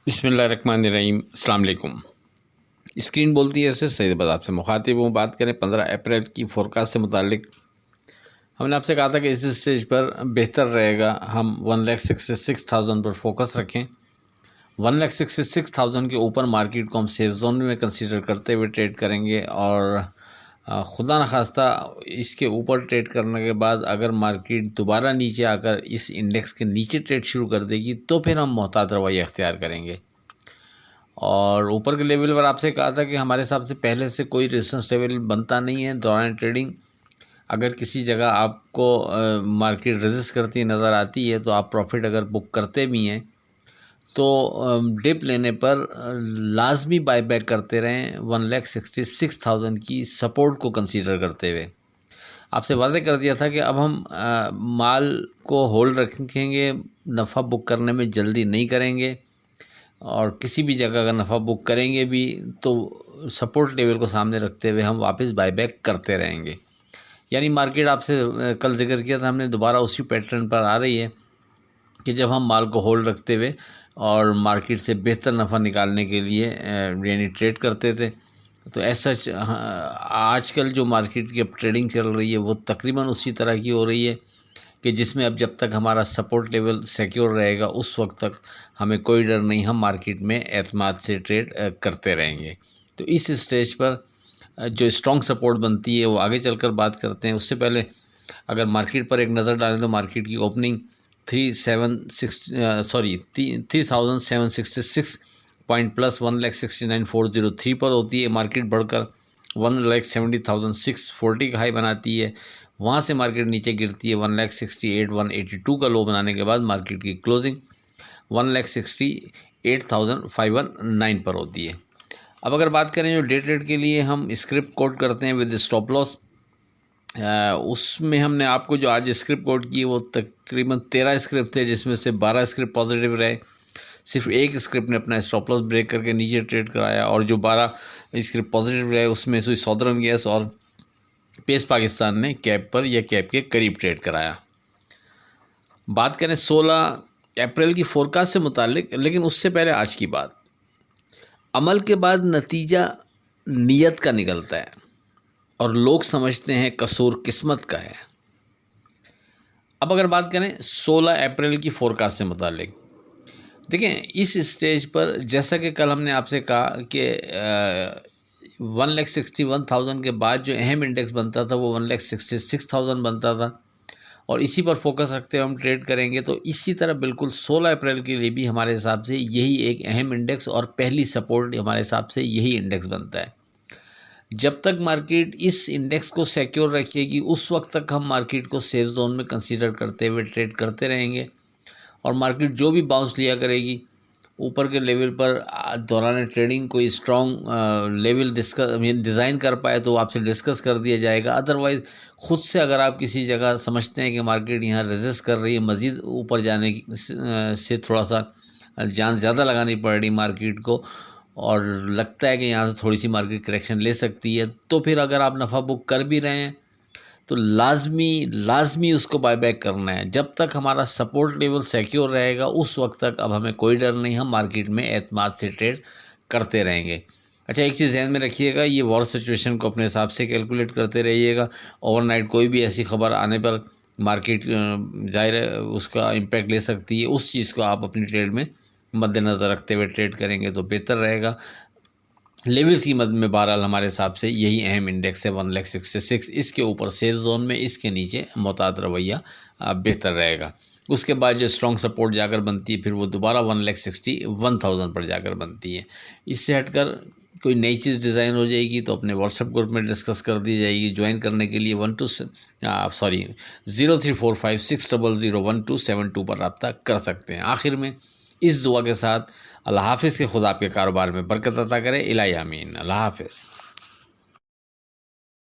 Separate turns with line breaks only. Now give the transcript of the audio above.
بسم اللہ الرحمن الرحیم۔ السلام علیکم۔ اسکرین بولتی ہے ایسے سعید آباد آپ سے مخاطب ہوں۔ بات کریں 15 اپریل کی فورکاسٹ سے متعلق۔ ہم نے آپ سے کہا تھا کہ اس اسٹیج پر بہتر رہے گا ہم 1,66,000 پر فوکس رکھیں۔ 1,66,000 کے اوپر مارکیٹ کو ہم سیف زون میں کنسیڈر کرتے ہوئے ٹریڈ کریں گے، اور خدا نخواستہ اس کے اوپر ٹریڈ کرنے کے بعد اگر مارکیٹ دوبارہ نیچے آ کر اس انڈیکس کے نیچے ٹریڈ شروع کر دے گی تو پھر ہم محتاط رویہ اختیار کریں گے۔ اور اوپر کے لیول پر آپ سے کہا تھا کہ ہمارے حساب سے پہلے سے کوئی ریزسٹنس لیول بنتا نہیں ہے دوران ٹریڈنگ۔ اگر کسی جگہ آپ کو مارکیٹ ریزسٹ کرتی نظر آتی ہے تو آپ پروفٹ اگر بک کرتے بھی ہیں تو ڈپ لینے پر لازمی بائی بیک کرتے رہیں 1,66,000 کی سپورٹ کو کنسیڈر کرتے ہوئے۔ آپ سے واضح کر دیا تھا کہ اب ہم مال کو ہولڈ رکھیں گے، نفع بک کرنے میں جلدی نہیں کریں گے، اور کسی بھی جگہ اگر نفع بک کریں گے بھی تو سپورٹ لیول کو سامنے رکھتے ہوئے ہم واپس بائی بیک کرتے رہیں گے۔ یعنی مارکیٹ آپ سے کل ذکر کیا تھا ہم نے، دوبارہ اسی پیٹرن پر آ رہی ہے کہ جب ہم مال کو ہولڈ رکھتے ہوئے اور مارکیٹ سے بہتر نفع نکالنے کے لیے یعنی ٹریڈ کرتے تھے، تو ایسا آج کل جو مارکیٹ کی اب ٹریڈنگ چل رہی ہے وہ تقریباً اسی طرح کی ہو رہی ہے کہ جس میں اب جب تک ہمارا سپورٹ لیول سیکیور رہے گا اس وقت تک ہمیں کوئی ڈر نہیں، ہم مارکیٹ میں اعتماد سے ٹریڈ کرتے رہیں گے۔ تو اس اسٹیج پر جو اسٹرانگ سپورٹ بنتی ہے وہ آگے چل کر بات کرتے ہیں۔ اس سے پہلے اگر مارکیٹ پر ایک نظر ڈالیں تو مارکیٹ کی اوپننگ 3,766 پوائنٹ پلس 1,69,403 پر ہوتی ہے۔ مارکیٹ بڑھ کر 1,70,640 کا ہائی بناتی ہے، وہاں سے مارکیٹ نیچے گرتی ہے 1,68,182 کا لو بنانے کے بعد مارکیٹ کی کلوزنگ 1,68,519 پر ہوتی ہے۔ اب اگر بات کریں جو ڈے ٹریڈ کے لیے ہم اسکرپٹ کوڈ کرتے ہیں ود اسٹاپ لاس، اس میں ہم نے آپ کو جو آج اسکرپٹ کوڈ کی وہ تقریباً 13 اسکرپٹ تھے، جس میں سے 12 اسکرپٹ پازیٹیو رہے۔ صرف ایک اسکرپٹ نے اپنا اسٹاپ لاس بریک کر کے نیچے ٹریڈ کرایا، اور جو 12 اسکرپٹ پازیٹیو رہے اس میں سے سودرن گیس اور پیس پاکستان نے کیپ پر یا کیپ کے قریب ٹریڈ کرایا۔ بات کریں 16 اپریل کی فورکاسٹ سے متعلق، لیکن اس سے پہلے آج کی بات، عمل کے بعد نتیجہ نیت کا نکلتا ہے اور لوگ سمجھتے ہیں قصور قسمت کا ہے۔ اب اگر بات کریں 16 اپریل کی فورکاسٹ سے متعلق، دیکھیں اس اسٹیج پر جیسا کہ کل ہم نے آپ سے کہا کہ 1,61,000 کے بعد جو اہم انڈیکس بنتا تھا وہ 1,66,000 بنتا تھا، اور اسی پر فوکس رکھتے ہوئے ہم ٹریڈ کریں گے۔ تو اسی طرح بالکل 16 اپریل کے لیے بھی ہمارے حساب سے یہی ایک اہم انڈیکس اور پہلی سپورٹ ہمارے حساب سے یہی انڈیکس بنتا ہے۔ جب تک مارکیٹ اس انڈیکس کو سیکیور رکھے گی اس وقت تک ہم مارکیٹ کو سیف زون میں کنسیڈر کرتے ہوئے ٹریڈ کرتے رہیں گے، اور مارکیٹ جو بھی باؤنس لیا کرے گی اوپر کے لیول پر دوران ٹریڈنگ کوئی اسٹرانگ لیول ڈیزائن کر پائے تو آپ سے ڈسکس کر دیا جائے گا۔ ادروائز خود سے اگر آپ کسی جگہ سمجھتے ہیں کہ مارکیٹ یہاں ریزسٹ کر رہی ہے، مزید اوپر جانے سے تھوڑا سا جان زیادہ لگانی پڑ رہی مارکیٹ کو، اور لگتا ہے کہ یہاں سے تھوڑی سی مارکیٹ کریکشن لے سکتی ہے، تو پھر اگر آپ نفع بک کر بھی رہے ہیں تو لازمی اس کو بائی بیک کرنا ہے۔ جب تک ہمارا سپورٹ لیول سیکیور رہے گا اس وقت تک اب ہمیں کوئی ڈر نہیں، ہم مارکیٹ میں اعتماد سے ٹریڈ کرتے رہیں گے۔ اچھا، ایک چیز ذہن میں رکھیے گا، یہ وار سچویشن کو اپنے حساب سے کیلکولیٹ کرتے رہیے گا۔ اوور نائٹ کوئی بھی ایسی خبر آنے پر مارکیٹ ظاہر ہے اس کا امپیکٹ لے سکتی ہے، اس چیز کو آپ اپنی ٹریڈ میں مد نظر رکھتے ہوئے ٹریڈ کریں گے تو بہتر رہے گا۔ لیولز کی مد میں بہرحال ہمارے حساب سے یہی اہم انڈیکس ہے 1,66,000، اس کے اوپر سیف زون میں، اس کے نیچے محتاط رویہ بہتر رہے گا۔ اس کے بعد جو اسٹرانگ سپورٹ جا کر بنتی ہے پھر وہ دوبارہ 1,61,000 پر جا کر بنتی ہے۔ اس سے ہٹ کر کوئی نئی چیز ڈیزائن ہو جائے گی تو اپنے واٹس ایپ گروپ میں ڈسکس کر دی جائے گی۔ جوائن کرنے کے لیے 0345600127 پر رابطہ کر سکتے ہیں۔ آخر میں اس دعا کے ساتھ اللہ حافظ، کے خدا آپ کے کاروبار میں برکت عطا کرے، الہی آمین۔ اللہ حافظ۔